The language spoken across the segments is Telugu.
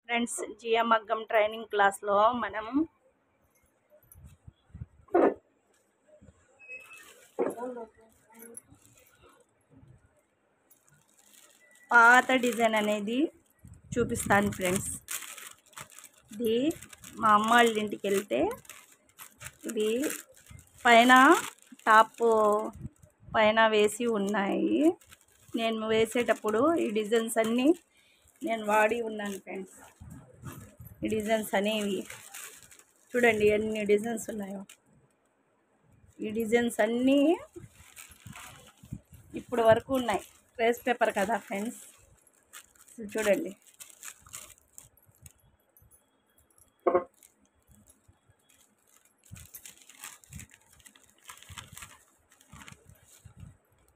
ఫ్రెండ్స్, జియా మగ్గం ట్రైనింగ్ క్లాస్లో మనం పాత డిజైన్ అనేది చూపిస్తాను ఫ్రెండ్స్. ఇది మా అమ్మ వాళ్ళ ఇంటికి వెళ్తే ఇది పైన టాప్ పైన వేసి ఉన్నాయి. నేను వేసేటప్పుడు ఈ డిజైన్స్ అన్నీ నేను వాడి ఉన్నాను ఫ్రెండ్స్. ఈ డిజైన్స్ అనేవి చూడండి ఎన్ని డిజైన్స్ ఉన్నాయో. ఈ డిజైన్స్ అన్నీ ఇప్పుడు వరకు ఉన్నాయి. రేస్ పేపర్ కదా ఫ్రెండ్స్, చూడండి.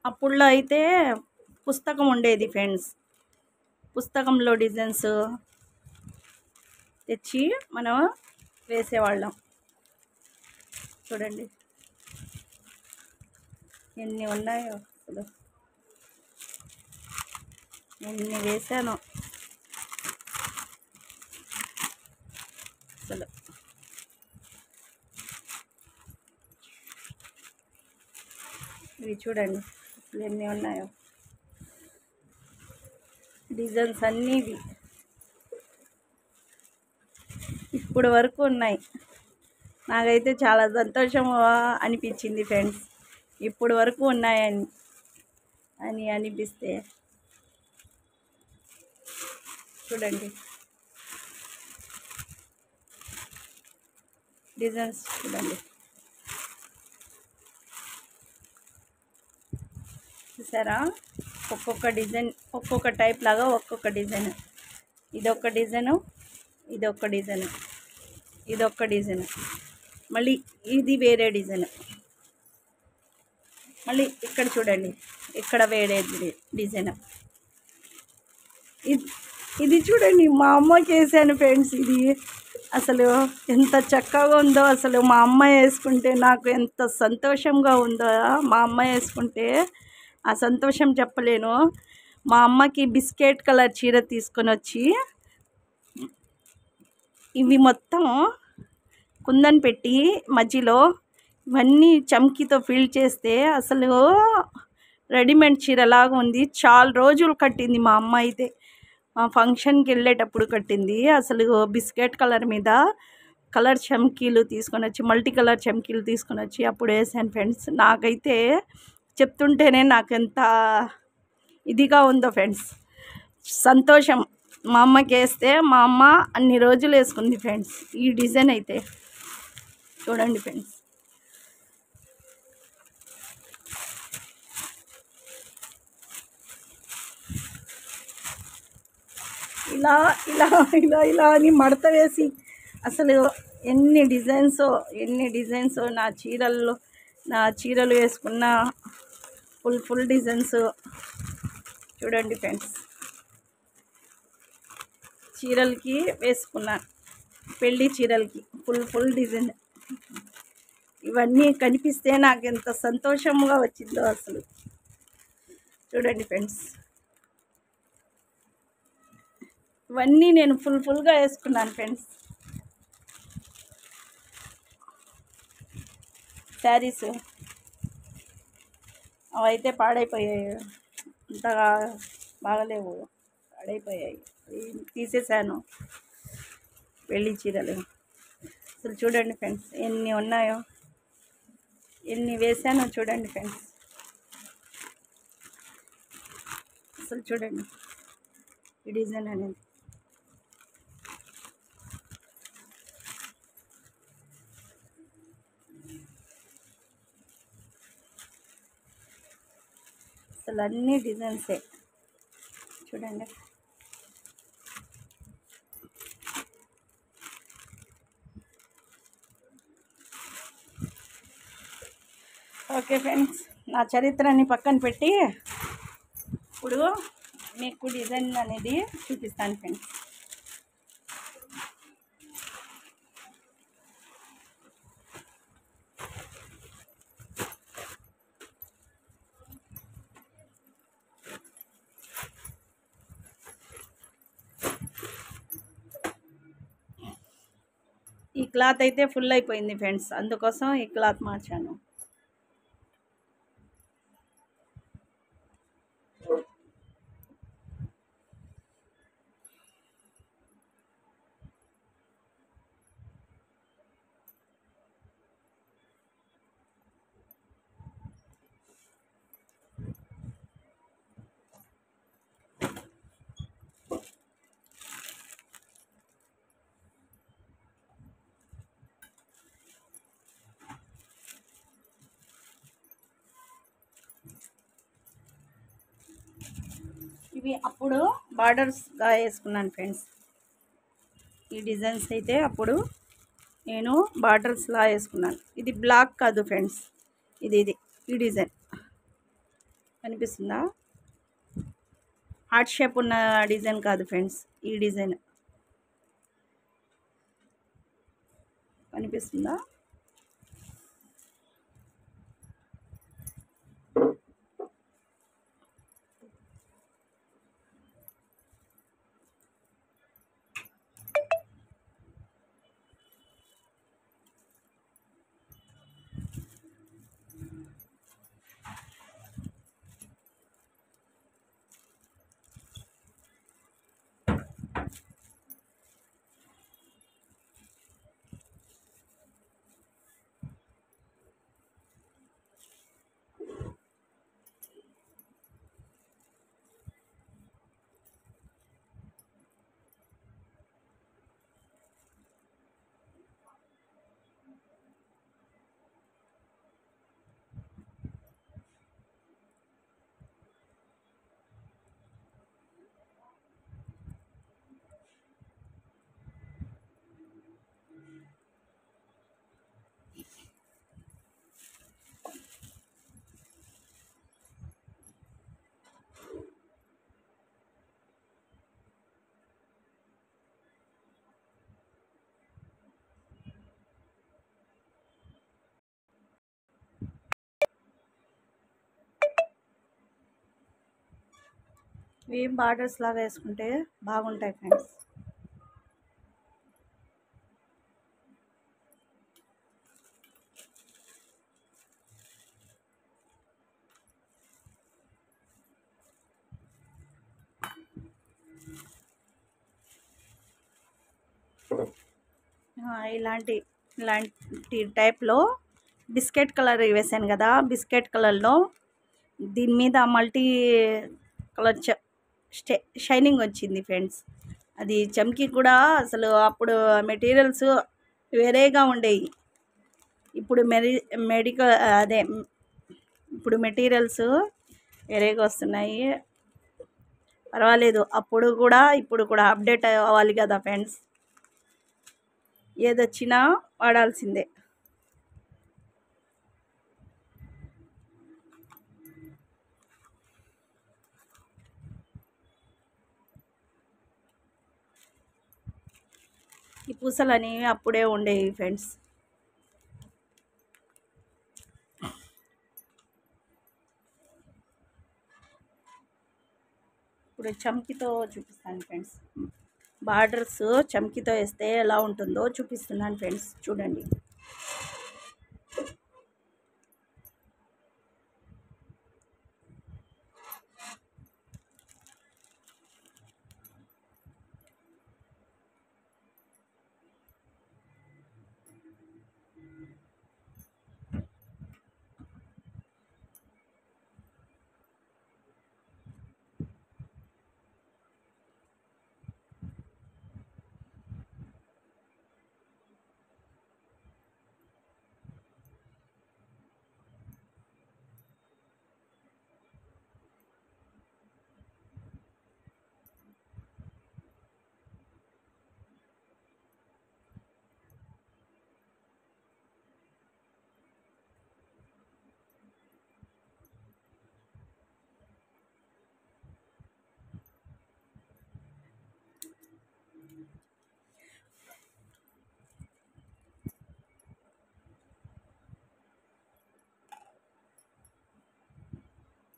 అప్పుడులో అయితే పుస్తకం ఉండేది ఫ్రెండ్స్. పుస్తకంలో డిజైన్స్ తెచ్చి మనం వేసేవాళ్ళం. చూడండి ఎన్ని ఉన్నాయో, అసలు ఎన్ని వేసానో అసలు. ఇవి చూడండి అసలు ఎన్ని ఉన్నాయో డిజైన్స్ అన్నీ. ఇవి ఇప్పుడు వరకు ఉన్నాయి. నాకైతే చాలా సంతోషం అనిపించింది ఫ్రెండ్స్, ఇప్పుడు వరకు ఉన్నాయని అనిపిస్తే. చూడండి డిజైన్స్, చూడండి చూసారా. ఒక్కొక్క డిజైన్ ఒక్కొక్క టైప్ లాగా ఒక్కొక్క డిజైన్. ఇదొక డిజైను, ఇదొక డిజైన్, ఇదొక డిజైన్, మళ్ళీ ఇది వేరే డిజైన్. మళ్ళీ ఇక్కడ చూడండి, ఇక్కడ వేరే డిజైన్. ఇది చూడండి మా అమ్మకి వేసాను ఫ్రెండ్స్. ఇది అసలు ఎంత చక్కగా ఉందో. అసలు మా అమ్మ వేసుకుంటే నాకు ఎంత సంతోషంగా ఉందో. మా అమ్మ వేసుకుంటే ఆ సంతోషం చెప్పలేను. మా అమ్మకి బిస్కెట్ కలర్ చీర తీసుకొని వచ్చి ఇవి మొత్తం కుందన్ పెట్టి మధ్యలో ఇవన్నీ చమ్కీతో ఫిల్ చేస్తే అసలు రెడీమేడ్ చీరలాగా ఉంది. చాలా రోజులు కట్టింది మా అమ్మ అయితే. మా ఫంక్షన్కి వెళ్ళేటప్పుడు కట్టింది. అసలు బిస్కెట్ కలర్ మీద కలర్ చమ్కీలు తీసుకొని వచ్చి, మల్టీ కలర్ చమ్కీలు తీసుకొని వచ్చి అప్పుడు వేసాను ఫ్రెండ్స్. నాకైతే చెప్తుంటేనే నాకు ఎంత ఇదిగా ఉందో ఫ్రెండ్స్, సంతోషం. మా అమ్మకి వేస్తే మా అమ్మ అన్ని రోజులు వేసుకుంది ఫ్రెండ్స్. ఈ డిజైన్ అయితే చూడండి ఫ్రెండ్స్. ఇలా ఇలా ఇలా ఇలా అని మడత వేసి అసలు ఎన్ని డిజైన్స్ నా చీరలు వేసుకున్న ఫుల్ డిజైన్స్. చూడండి ఫ్రెండ్స్, చీరలకి వేసుకున్నా, పెళ్ళి చీరలకి ఫుల్ డిజైన్. ఇవన్నీ కనిపిస్తే నాకు ఎంత సంతోషంగా వచ్చిందో అసలు. చూడండి ఫ్రెండ్స్, ఇవన్నీ నేను ఫుల్గా వేసుకున్నాను ఫ్రెండ్స్. శారీస్ అవైతే పాడైపోయాయి, అంతగా బాగలేవు, పాడైపోయాయి, తీసేసాను పెళ్ళి చీరలు. అసలు చూడండి ఫ్రెండ్స్ ఎన్ని ఉన్నాయో, ఎన్ని వేసానో చూడండి ఫ్రెండ్స్. అసలు చూడండి ఈ డిజైన్ అనేది. అసలు అన్ని డిజైన్సే చూడండి. ఓకే ఫ్రెండ్స్, నా చరిత్రని పక్కన పెట్టి ఇప్పుడు మీకు డిజైన్ అనేది చూపిస్తాను ఫ్రెండ్స్. క్లాత్ అయితే ఫుల్ అయిపోయింది ఫ్రెండ్స్, అందుకోసం ఈ క్లాత్ మార్చాను. ఇవి అప్పుడు బార్డర్స్గా వేసుకున్నాను ఫ్రెండ్స్. ఈ డిజైన్స్ అయితే అప్పుడు నేను బార్డర్స్లా వేసుకున్నాను. ఇది బ్లాక్ కాదు ఫ్రెండ్స్, ఇది ఈ డిజైన్ కనిపిస్తుందా? హార్ట్ షేప్ ఉన్న డిజైన్ కాదు ఫ్రెండ్స్, ఈ డిజైన్ కనిపిస్తుందా? ఇవి బార్డర్స్ లాగా వేసుకుంటే బాగుంటాయి ఫ్రెండ్స్. ఇలాంటి టైప్లో బిస్కెట్ కలర్ వేసాను కదా, బిస్కెట్ కలర్లో దీని మీద మల్టీ కలర్ షైనింగ్ వచ్చింది ఫ్రెండ్స్. అది చమ్కీ కూడా అసలు అప్పుడు మెటీరియల్స్ వేరేగా ఉండేవి, ఇప్పుడు ఇప్పుడు మెటీరియల్స్ వేరేగా వస్తున్నాయి. పర్వాలేదు, అప్పుడు కూడా ఇప్పుడు కూడా అప్డేట్ అవ్వాలి కదా ఫ్రెండ్స్, ఏదొచ్చినా వాడాల్సిందే. ఈ పూసలని అప్పుడే ఉండేవి ఫ్రెండ్స్. ఇప్పుడు చమ్కీతో చూపిస్తాను ఫ్రెండ్స్. బార్డర్స్ చమ్కీతో వేస్తే ఎలా ఉంటుందో చూపిస్తున్నాను ఫ్రెండ్స్, చూడండి.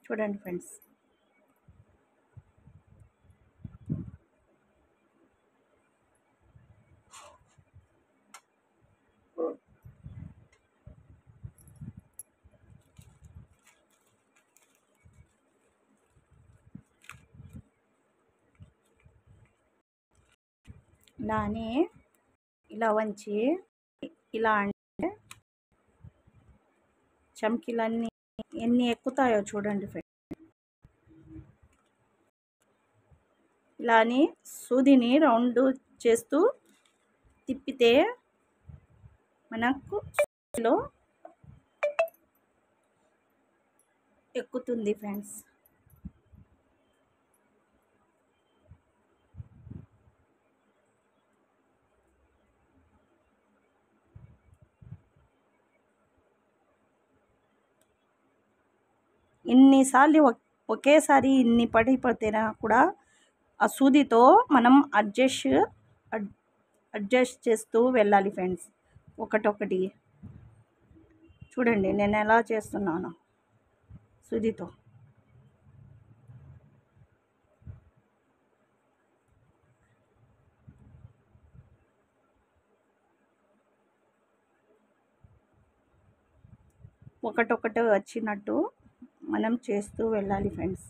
చూడండి ఫ్రెండ్స్, ఇలా అని ఇలా వంచి ఇలా అంటే చమ్కీలన్నీ ఎన్ని ఎక్కుతాయో చూడండి ఫ్రెండ్స్. ఇలా అని సూదిని రౌండ్ చేస్తూ తిప్పితే మనకు లో ఎక్కుతుంది ఫ్రెండ్స్. ఇన్నిసార్లు ఒకేసారి ఇన్ని పడిపోతేనా కూడా ఆ సూదితో మనం అడ్జస్ట్ చేస్తూ వెళ్ళాలి ఫ్రెండ్స్. ఒకటొకటి చూడండి నేను ఎలా చేస్తున్నాను సూదితో. ఒకటొకటి వచ్చినట్టు మనం చేస్తూ వెళ్ళాలి ఫ్రెండ్స్.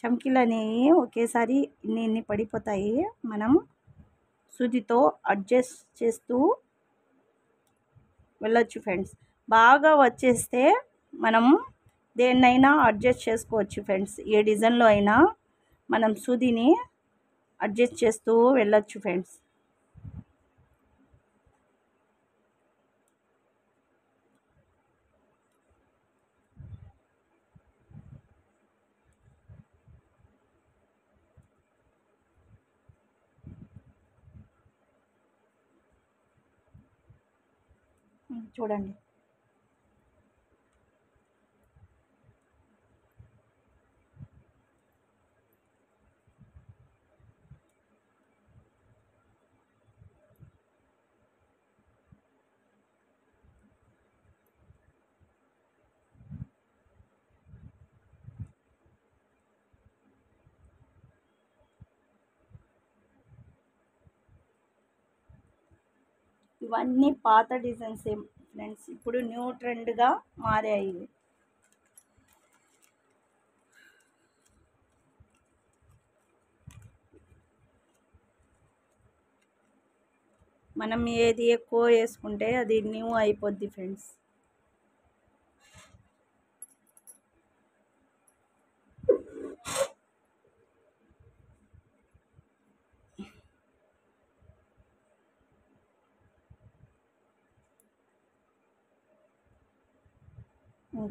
చమ్కీలు అనేవి ఒకేసారి ఇన్ని పడిపోతాయి. మనం సూదితో అడ్జస్ట్ చేస్తూ వెళ్ళొచ్చు ఫ్రెండ్స్. బాగా వచ్చేస్తే మనం దేన్నైనా అడ్జస్ట్ చేసుకోవచ్చు ఫ్రెండ్స్. ఏ డిజైన్లో అయినా మనం సూదిని అడ్జస్ట్ చేస్తూ వెళ్ళొచ్చు ఫ్రెండ్స్. చూడండి ఇవన్నీ పాత డిజైన్స్ ఫ్రెండ్స్. ఇప్పుడు న్యూ ట్రెండ్గా మారాయి. మనం ఏది ఎక్కువ వేసుకుంటే అది న్యూ అయిపోద్ది ఫ్రెండ్స్.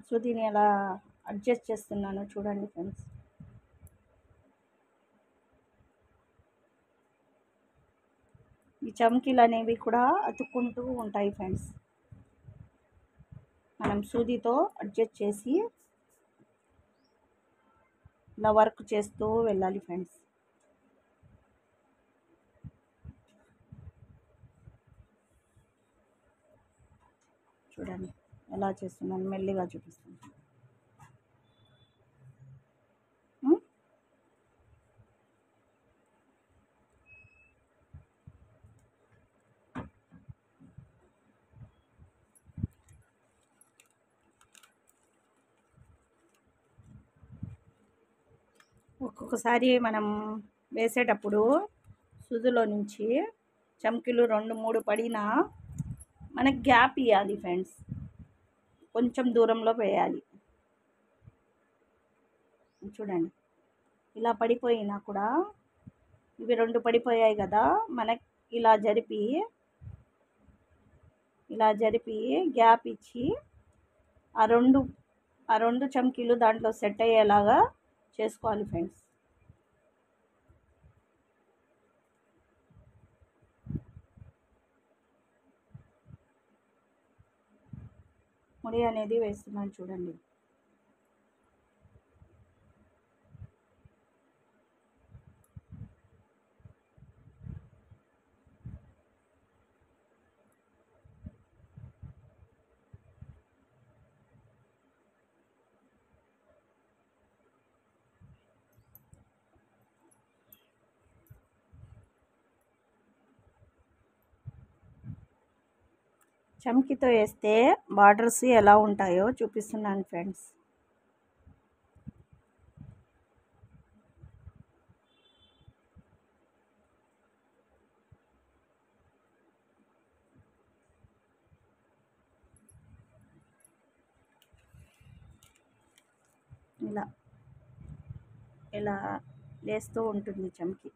సూదిని ఎలా అడ్జస్ట్ చేస్తున్నాను చూడండి ఫ్రెండ్స్. ఈ చమ్కీలు అనేవి కూడా అతుక్కుంటూ ఉంటాయి ఫ్రెండ్స్. మనం సూదితో అడ్జస్ట్ చేసి ఇలా వర్క్ చేస్తూ వెళ్ళాలి ఫ్రెండ్స్. చూడండి ఎలా చేస్తున్నాను, మెల్లిగా చూపిస్తాను. ఒక్కొక్కసారి మనం వేసేటప్పుడు సూదిలో నుంచి చమ్కీలు 2-3 పడినా మనకి గ్యాప్ ఇవ్వాలి ఫ్రెండ్స్. కొంచెం దూరంలో వేయాలి. చూడండి ఇలా పడిపోయినా కూడా ఇవి 2 పడిపోయాయి కదా, మనకి ఇలా జరిపి గ్యాప్ ఇచ్చి ఆ రెండు చమ్కీలు దాంట్లో సెట్ అయ్యేలాగా చేసుకోవాలి ఫ్రెండ్స్. ముడి అనేది వేస్తున్నాను చూడండి. చమ్కీతో వేస్తే బార్డర్స్ ఎలా ఉంటాయో చూపిస్తున్నాను ఫ్రెండ్స్. ఇలా ఇలా వేస్తూ ఉంటుంది చమ్కీ.